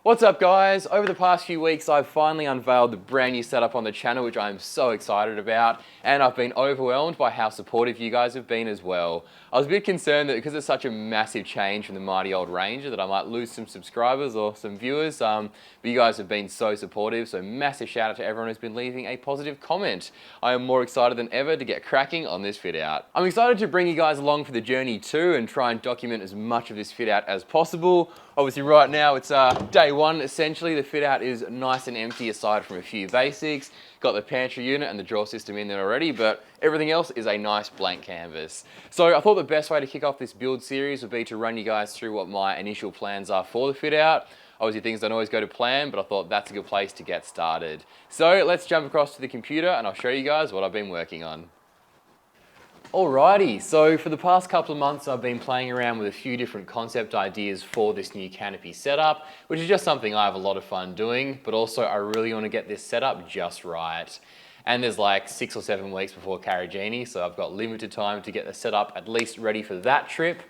What's up guys? Over the past few weeks I've finally unveiled the brand new setup on the channel, which I'm so excited about, and I've been overwhelmed by how supportive you guys have been as well. I was a bit concerned that because it's such a massive change from the mighty old Ranger that I might lose some subscribers or some viewers, but you guys have been so supportive, so massive shout out to everyone who's been leaving a positive comment. I am more excited than ever to get cracking on this fit out. I'm excited to bring you guys along for the journey too and try and document as much of this fit out as possible. Obviously right now it's day one essentially. The fit out is nice and empty aside from a few basics. Got the pantry unit and the drawer system in there already, but everything else is a nice blank canvas. So I thought the best way to kick off this build series would be to run you guys through what my initial plans are for the fit out. Obviously things don't always go to plan, but I thought that's a good place to get started. So let's jump across to the computer and I'll show you guys what I've been working on. Alrighty, so for the past couple of months I've been playing around with a few different concept ideas for this new canopy setup, which is just something I have a lot of fun doing, but also I really want to get this setup just right. And there's like 6 or 7 weeks before Carragini, so I've got limited time to get the setup at least ready for that trip.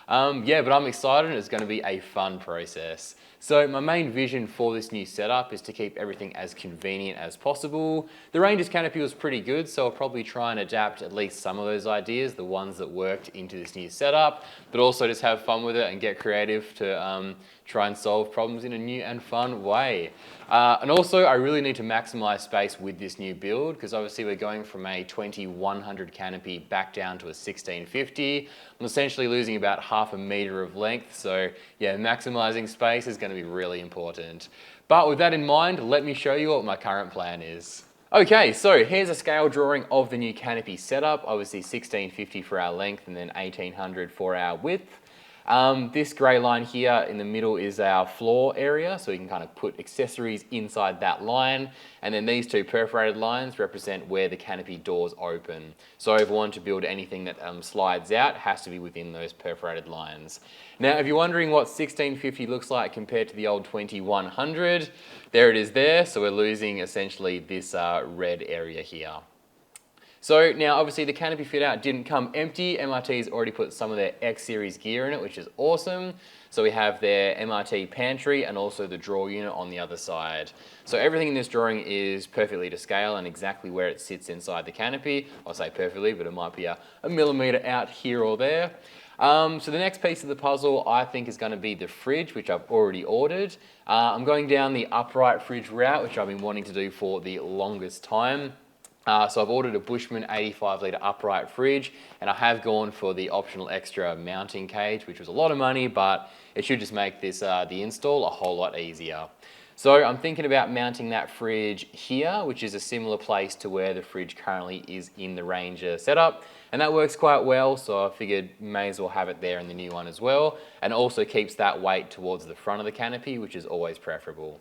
Yeah, but I'm excited and it's going to be a fun process. So my main vision for this new setup is to keep everything as convenient as possible. The Ranger's canopy was pretty good, so I'll probably try and adapt at least some of those ideas, the ones that worked, into this new setup, but also just have fun with it and get creative to try and solve problems in a new and fun way. And also I really need to maximize space with this new build because obviously we're going from a 2100 canopy back down to a 1650. I'm essentially losing about half a meter of length, so yeah, maximizing space is going to be really important. But with that in mind, let me show you what my current plan is. Okay, so here's a scale drawing of the new canopy setup, obviously 1650 for our length and then 1800 for our width. This grey line here in the middle is our floor area, so you can kind of put accessories inside that line, and then these two perforated lines represent where the canopy doors open. So if we want to build anything that slides out, it has to be within those perforated lines. Now if you're wondering what 1650 looks like compared to the old 2100, there it is there, so we're losing essentially this red area here. So now obviously the canopy fit out didn't come empty. MRT's already put some of their X series gear in it, which is awesome. So we have their MRT pantry and also the drawer unit on the other side. So everything in this drawing is perfectly to scale and exactly where it sits inside the canopy. I'll say perfectly, but it might be a millimeter out here or there. So the next piece of the puzzle I think is going to be the fridge, which I've already ordered. I'm going down the upright fridge route, which I've been wanting to do for the longest time. So I've ordered a Bushman 85 litre upright fridge, and I have gone for the optional extra mounting cage, which was a lot of money, but it should just make this the install a whole lot easier. So I'm thinking about mounting that fridge here, which is a similar place to where the fridge currently is in the Ranger setup, and that works quite well, so I figured may as well have it there in the new one as well, and also keeps that weight towards the front of the canopy, which is always preferable.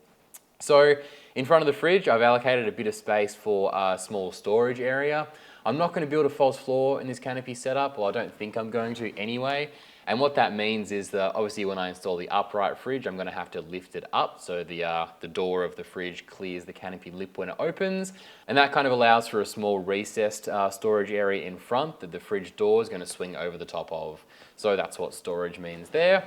So in front of the fridge, I've allocated a bit of space for a small storage area. I'm not going to build a false floor in this canopy setup, well I don't think I'm going to anyway. And what that means is that obviously when I install the upright fridge, I'm going to have to lift it up so the door of the fridge clears the canopy lip when it opens. And that kind of allows for a small recessed storage area in front that the fridge door is going to swing over the top of. So that's what storage means there.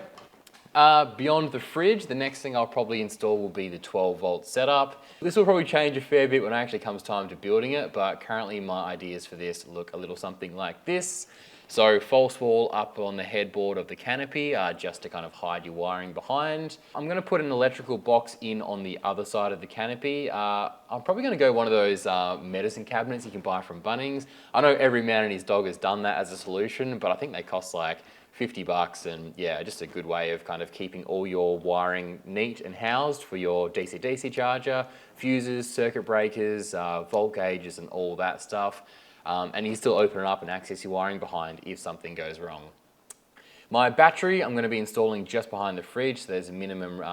Beyond the fridge, the next thing I'll probably install will be the 12 volt setup. This will probably change a fair bit when it actually comes time to building it, but currently my ideas for this look a little something like this. So false wall up on the headboard of the canopy, just to kind of hide your wiring behind. I'm going to put an electrical box in on the other side of the canopy. I'm probably going to go one of those medicine cabinets you can buy from Bunnings. I know every man and his dog has done that as a solution, but I think they cost like 50 bucks, and yeah, just a good way of kind of keeping all your wiring neat and housed for your DC-DC charger, fuses, circuit breakers, volt gauges and all that stuff. And you can still open it up and access your wiring behind if something goes wrong. My battery I'm going to be installing just behind the fridge, so there's a minimum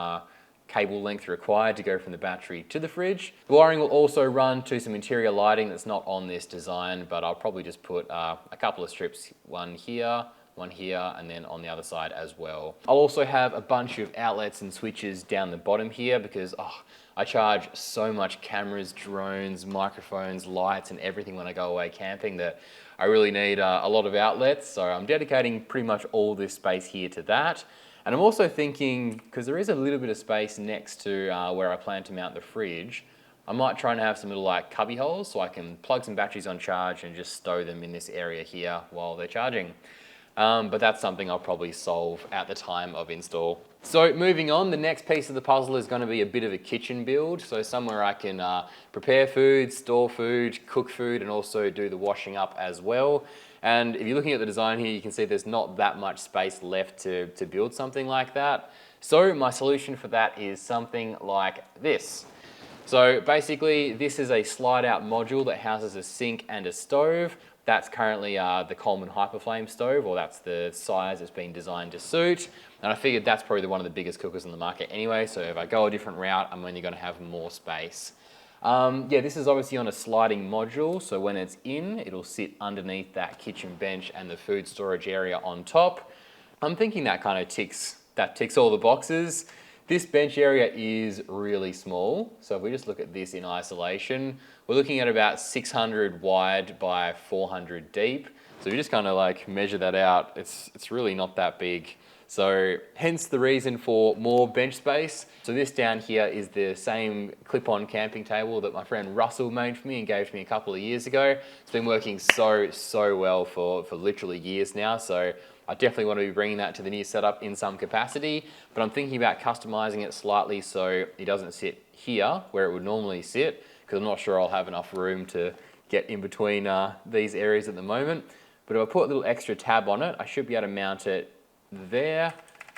cable length required to go from the battery to the fridge. The wiring will also run to some interior lighting that's not on this design, but I'll probably just put a couple of strips, one here, and then on the other side as well. I'll also have a bunch of outlets and switches down the bottom here because I charge so much cameras, drones, microphones, lights and everything when I go away camping that I really need a lot of outlets. So I'm dedicating pretty much all this space here to that. And I'm also thinking, because there is a little bit of space next to where I plan to mount the fridge, I might try and have some little like cubby holes so I can plug some batteries on charge and just stow them in this area here while they're charging. But that's something I'll probably solve at the time of install. So moving on, the next piece of the puzzle is going to be a bit of a kitchen build. So somewhere I can prepare food, store food, cook food, and also do the washing up as well. And if you're looking at the design here, you can see there's not that much space left to build something like that. So my solution for that is something like this. So basically, this is a slide out module that houses a sink and a stove. That's currently the Coleman Hyperflame stove, or that's the size it's been designed to suit. And I figured that's probably one of the biggest cookers on the market anyway, so if I go a different route, I'm only going to have more space. Yeah, this is obviously on a sliding module, so when it's in, it'll sit underneath that kitchen bench and the food storage area on top. I'm thinking that kind of ticks all the boxes. This bench area is really small, so if we just look at this in isolation, we're looking at about 600 wide by 400 deep. So if you just kind of like measure that out, it's really not that big. So hence the reason for more bench space. So this down here is the same clip-on camping table that my friend Russell made for me and gave to me a couple of years ago. It's been working so well for literally years now. So I definitely want to be bringing that to the new setup in some capacity, but I'm thinking about customizing it slightly so it doesn't sit here where it would normally sit, because I'm not sure I'll have enough room to get in between these areas at the moment. But if I put a little extra tab on it, I should be able to mount it there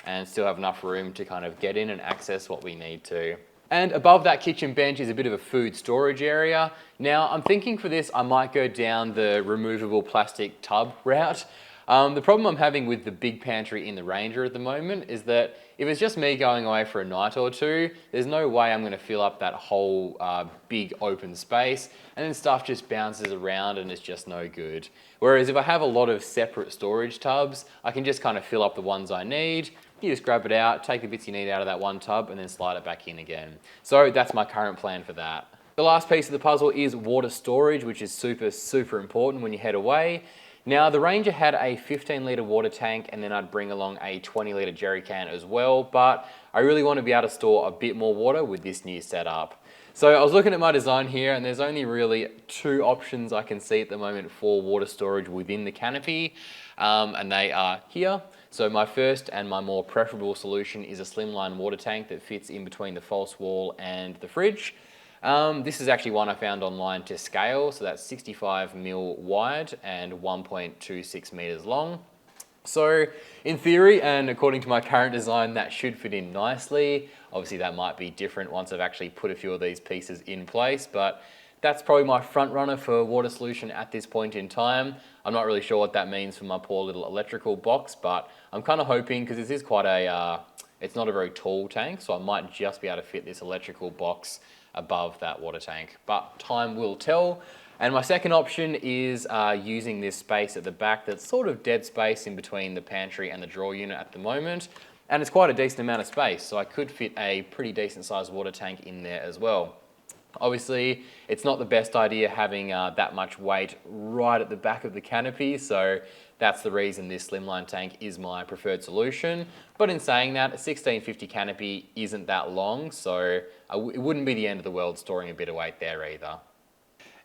and still have enough room to kind of get in and access what we need to. And above that kitchen bench is a bit of a food storage area. Now I'm thinking for this I might go down the removable plastic tub route. The problem I'm having with the big pantry in the Ranger at the moment is that if it's just me going away for a night or two, there's no way I'm going to fill up that whole big open space, and then stuff just bounces around and it's just no good. Whereas if I have a lot of separate storage tubs, I can just kind of fill up the ones I need. You just grab it out, take the bits you need out of that one tub, and then slide it back in again. So that's my current plan for that. The last piece of the puzzle is water storage, which is super important when you head away. Now the Ranger had a 15-litre water tank, and then I'd bring along a 20-litre jerry can as well, but I really want to be able to store a bit more water with this new setup. So I was looking at my design here, and there's only really two options I can see at the moment for water storage within the canopy, and they are here. So my first and my more preferable solution is a slimline water tank that fits in between the false wall and the fridge. This is actually one I found online to scale, so that's 65 mil wide and 1.26 meters long. So in theory, and according to my current design, that should fit in nicely. Obviously that might be different once I've actually put a few of these pieces in place, but that's probably my front runner for water solution at this point in time. I'm not really sure what that means for my poor little electrical box, but I'm kind of hoping, because this is quite a, it's not a very tall tank, so I might just be able to fit this electrical box above that water tank, but time will tell. And my second option is using this space at the back that's sort of dead space in between the pantry and the drawer unit at the moment, and it's quite a decent amount of space, so I could fit a pretty decent sized water tank in there as well. Obviously, it's not the best idea having that much weight right at the back of the canopy, so that's the reason this slimline tank is my preferred solution. But in saying that, a 1650 canopy isn't that long, so it wouldn't be the end of the world storing a bit of weight there either.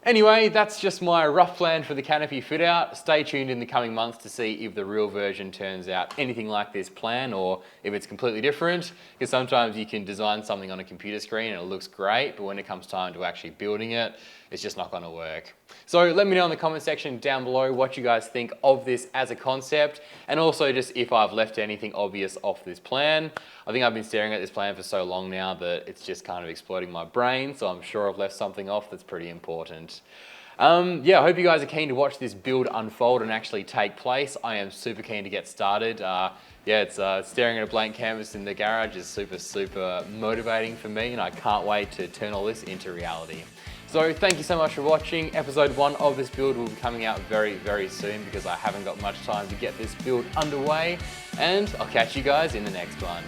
Anyway, that's just my rough plan for the canopy fit out. Stay tuned in the coming months to see if the real version turns out anything like this plan or if it's completely different, because sometimes you can design something on a computer screen and it looks great, but when it comes time to actually building it, it's just not going to work. So let me know in the comment section down below what you guys think of this as a concept, and also just if I've left anything obvious off this plan. I think I've been staring at this plan for so long now that it's just kind of exploding my brain, so I'm sure I've left something off that's pretty important. Yeah, I hope you guys are keen to watch this build unfold and actually take place. I am super keen to get started. Yeah, it's staring at a blank canvas in the garage is super motivating for me, and I can't wait to turn all this into reality. So thank you so much for watching. Episode 1 of this build will be coming out very soon because I haven't got much time to get this build underway, and I'll catch you guys in the next one.